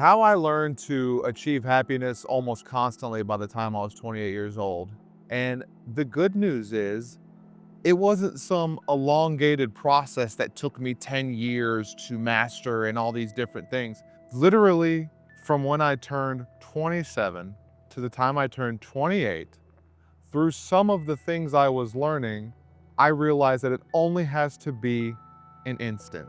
how I learned to achieve happiness almost constantly by the time I was 28 years old. And the good news is, it wasn't some elongated process that took me 10 years to master and all these different things. Literally, from when I turned 27 to the time I turned 28, through some of the things I was learning, I realized that it only has to be an instant.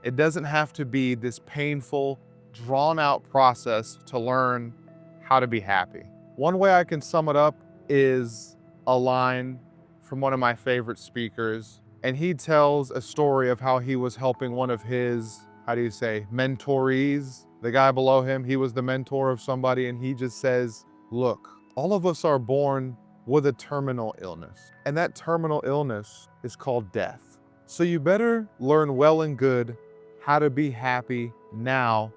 It doesn't have to be this painful, drawn out process to learn how to be happy. One way I can sum it up is a line from one of my favorite speakers. And he tells a story of how he was helping one of his, how do you say, mentorees, the guy below him. He was the mentor of somebody, and he just says, look, all of us are born with a terminal illness, and that terminal illness is called death. So you better learn well and good how to be happy now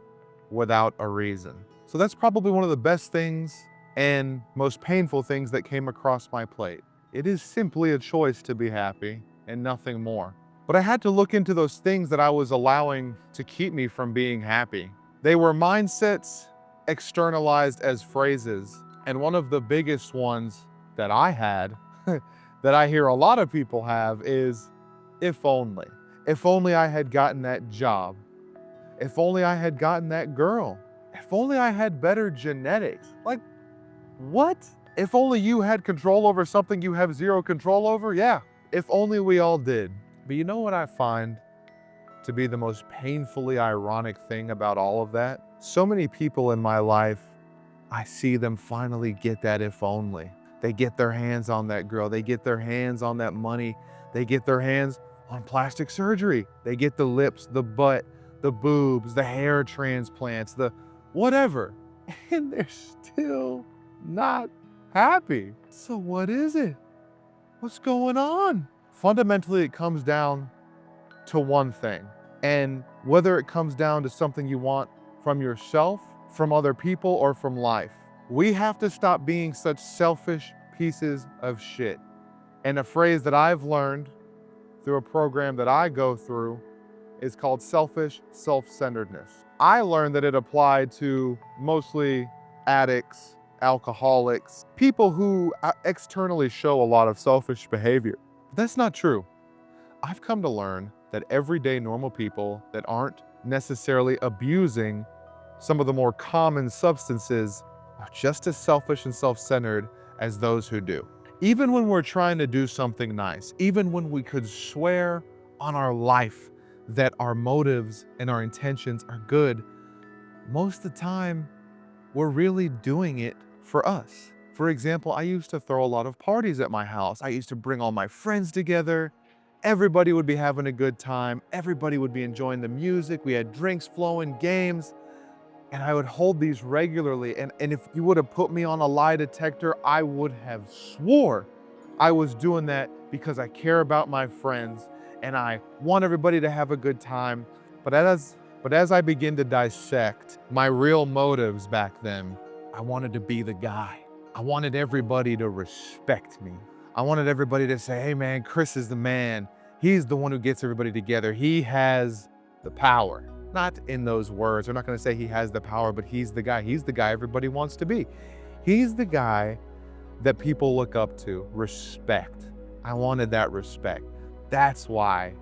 without a reason. So that's probably one of the best things and most painful things that came across my plate. It is simply a choice to be happy and nothing more. But I had to look into those things that I was allowing to keep me from being happy. They were mindsets externalized as phrases. And one of the biggest ones that I had, that I hear a lot of people have, is if only. If only I had gotten that job. If only I had gotten that girl. If only I had better genetics. Like, what? If only you had control over something you have zero control over? Yeah, if only we all did. But you know what I find to be the most painfully ironic thing about all of that? So many people in my life, I see them finally get that if only. They get their hands on that girl. They get their hands on that money. They get their hands on plastic surgery. They get the lips, the butt, the boobs, the hair transplants, the whatever. And they're still not happy. So what is it? What's going on? Fundamentally, it comes down to one thing. And whether it comes down to something you want from yourself, from other people, or from life, we have to stop being such selfish pieces of shit. And a phrase that I've learned through a program that I go through is called selfish self-centeredness. I learned that it applied to mostly addicts, alcoholics, people who externally show a lot of selfish behavior. But that's not true. I've come to learn that everyday normal people that aren't necessarily abusing some of the more common substances are just as selfish and self-centered as those who do. Even when we're trying to do something nice, even when we could swear on our life that our motives and our intentions are good, most of the time, we're really doing it for us. For example, I used to throw a lot of parties at my house. I used to bring all my friends together. Everybody would be having a good time. Everybody would be enjoying the music. We had drinks flowing, games, and I would hold these regularly. And if you would have put me on a lie detector, I would have swore I was doing that because I care about my friends and I want everybody to have a good time. But as I begin to dissect my real motives back then, I wanted to be the guy. I wanted everybody to respect me. I wanted everybody to say, hey man, Chris is the man. He's the one who gets everybody together. He has the power. Not in those words. We're not going to say he has the power, but he's the guy. He's the guy everybody wants to be. He's the guy that people look up to. Respect. I wanted that respect. That's why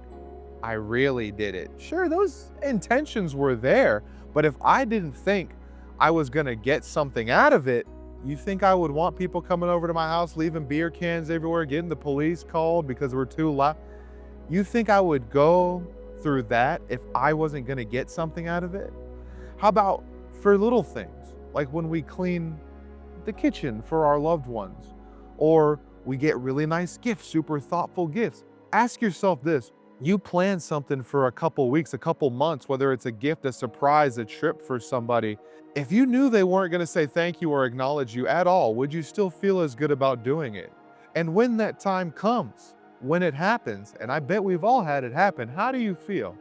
I really did it. Sure, those intentions were there, but if I didn't think I was gonna get something out of it, you think I would want people coming over to my house, leaving beer cans everywhere, getting the police called because we're too loud? You think I would go through that if I wasn't gonna get something out of it? How about for little things, like when we clean the kitchen for our loved ones, or we get really nice gifts, super thoughtful gifts? Ask yourself this. You plan something for a couple weeks, a couple months, whether it's a gift, a surprise, a trip for somebody. If you knew they weren't gonna say thank you or acknowledge you at all, would you still feel as good about doing it? And when that time comes, when it happens, and I bet we've all had it happen, how do you feel?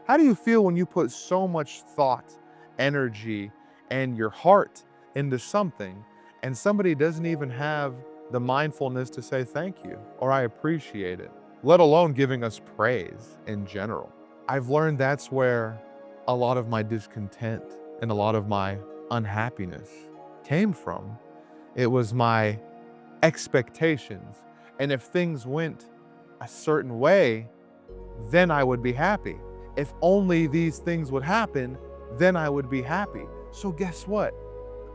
How do you feel when you put so much thought, energy, and your heart into something, and somebody doesn't even have the mindfulness to say thank you or I appreciate it, let alone giving us praise in general? I've learned that's where a lot of my discontent and a lot of my unhappiness came from. It was my expectations. And if things went a certain way, then I would be happy. If only these things would happen, then I would be happy. So guess what?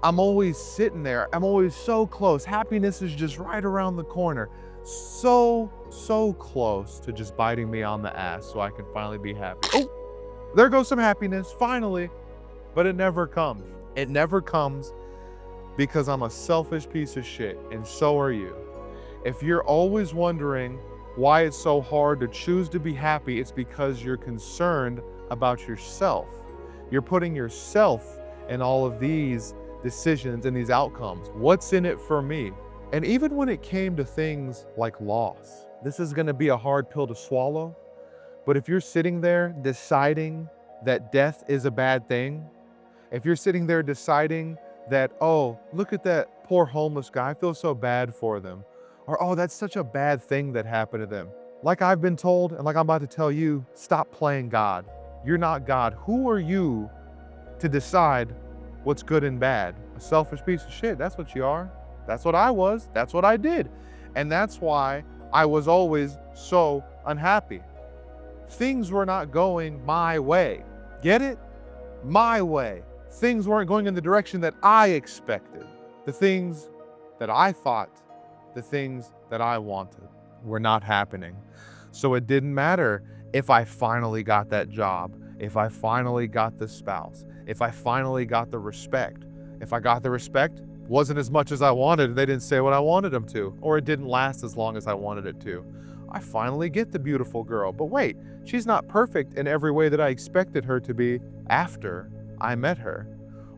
I'm always sitting there. I'm always so close. Happiness is just right around the corner. So close to just biting me on the ass so I can finally be happy. Oh, there goes some happiness, finally. But it never comes. It never comes because I'm a selfish piece of shit, and so are you. If you're always wondering why it's so hard to choose to be happy, it's because you're concerned about yourself. You're putting yourself in all of these decisions and these outcomes. What's in it for me? And even when it came to things like loss, this is gonna be a hard pill to swallow, but if you're sitting there deciding that death is a bad thing, if you're sitting there deciding that, oh, look at that poor homeless guy, I feel so bad for them, or oh, that's such a bad thing that happened to them. Like I've been told, and like I'm about to tell you, stop playing God. You're not God. Who are you to decide what's good and bad? A selfish piece of shit, that's what you are. That's what I was, that's what I did. And that's why I was always so unhappy. Things were not going my way. Get it? My way. Things weren't going in the direction that I expected. The things that I thought, the things that I wanted were not happening. So it didn't matter if I finally got that job, if I finally got the spouse, if I finally got the respect. If I got the respect, wasn't as much as I wanted, they didn't say what I wanted them to, or it didn't last as long as I wanted it to. I finally get the beautiful girl, but wait, she's not perfect in every way that I expected her to be after I met her.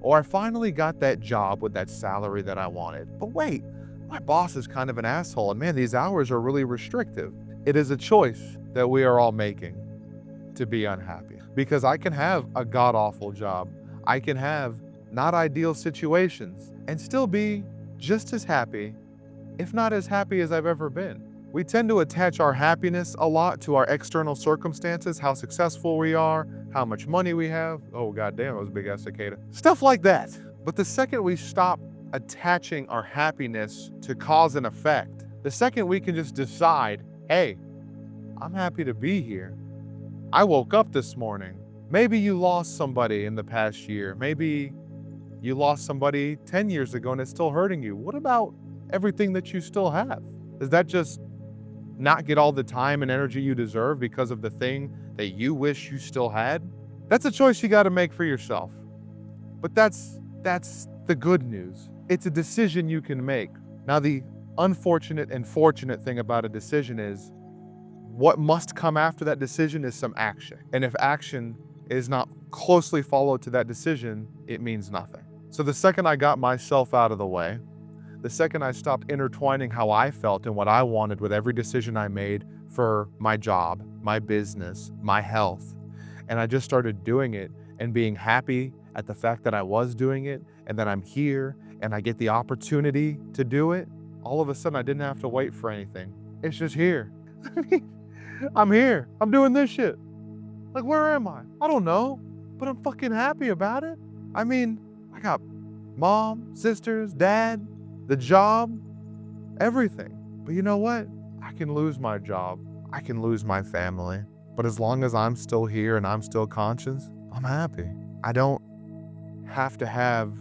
Or I finally got that job with that salary that I wanted, but wait, my boss is kind of an asshole, and man, these hours are really restrictive. It is a choice that we are all making to be unhappy. Because I can have a god-awful job. I can have not ideal situations and still be just as happy, if not as happy as I've ever been. We tend to attach our happiness a lot to our external circumstances, how successful we are, how much money we have. Oh, goddamn, that was a big ass cicada. Stuff like that. But the second we stop attaching our happiness to cause and effect, the second we can just decide, hey, I'm happy to be here. I woke up this morning. Maybe you lost somebody in the past year. Maybe you lost somebody 10 years ago and it's still hurting you. What about everything that you still have? Does that just not get all the time and energy you deserve because of the thing that you wish you still had? That's a choice you got to make for yourself. But that's the good news. It's a decision you can make. Now, the unfortunate and fortunate thing about a decision is what must come after that decision is some action. And if action is not closely followed to that decision, it means nothing. So the second I got myself out of the way, the second I stopped intertwining how I felt and what I wanted with every decision I made for my job, my business, my health, and I just started doing it and being happy at the fact that I was doing it and that I'm here and I get the opportunity to do it, all of a sudden I didn't have to wait for anything. It's just here. I'm here. I'm doing this shit. Like, where am I? I don't know, but I'm fucking happy about it. I mean, I got mom, sisters, dad, the job, everything. But you know what? I can lose my job. I can lose my family. But as long as I'm still here and I'm still conscious, I'm happy. I don't have to have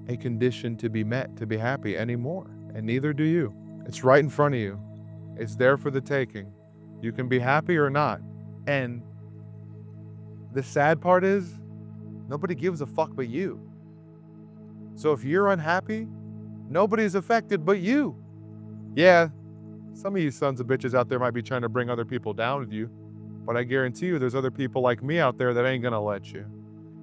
a condition to be met to be happy anymore. And neither do you. It's right in front of you. It's there for the taking. You can be happy or not. And the sad part is, nobody gives a fuck but you. So if you're unhappy, nobody's affected but you. Yeah, some of you sons of bitches out there might be trying to bring other people down with you, but I guarantee you there's other people like me out there that ain't gonna let you.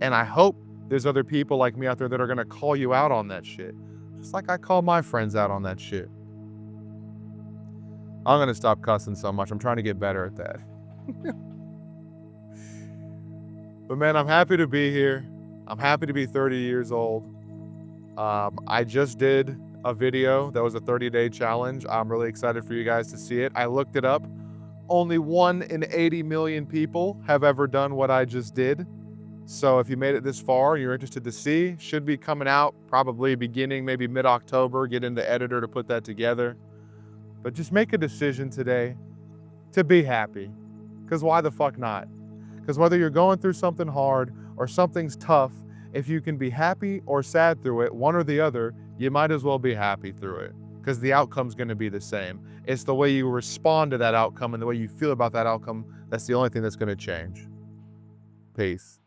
And I hope there's other people like me out there that are gonna call you out on that shit. Just like I call my friends out on that shit. I'm gonna stop cussing so much. I'm trying to get better at that. But man, I'm happy to be here. I'm happy to be 30 years old. I just did a video that was a 30-day challenge. I'm really excited for you guys to see it. I looked it up. Only 1 in 80 million people have ever done what I just did. So if you made it this far, you're interested to see, should be coming out probably beginning maybe mid-October, get in the editor to put that together. But just make a decision today to be happy. Because why the fuck not? Because whether you're going through something hard or something's tough, if you can be happy or sad through it, one or the other, you might as well be happy through it. Because the outcome's gonna be the same. It's the way you respond to that outcome and the way you feel about that outcome, that's the only thing that's gonna change. Peace.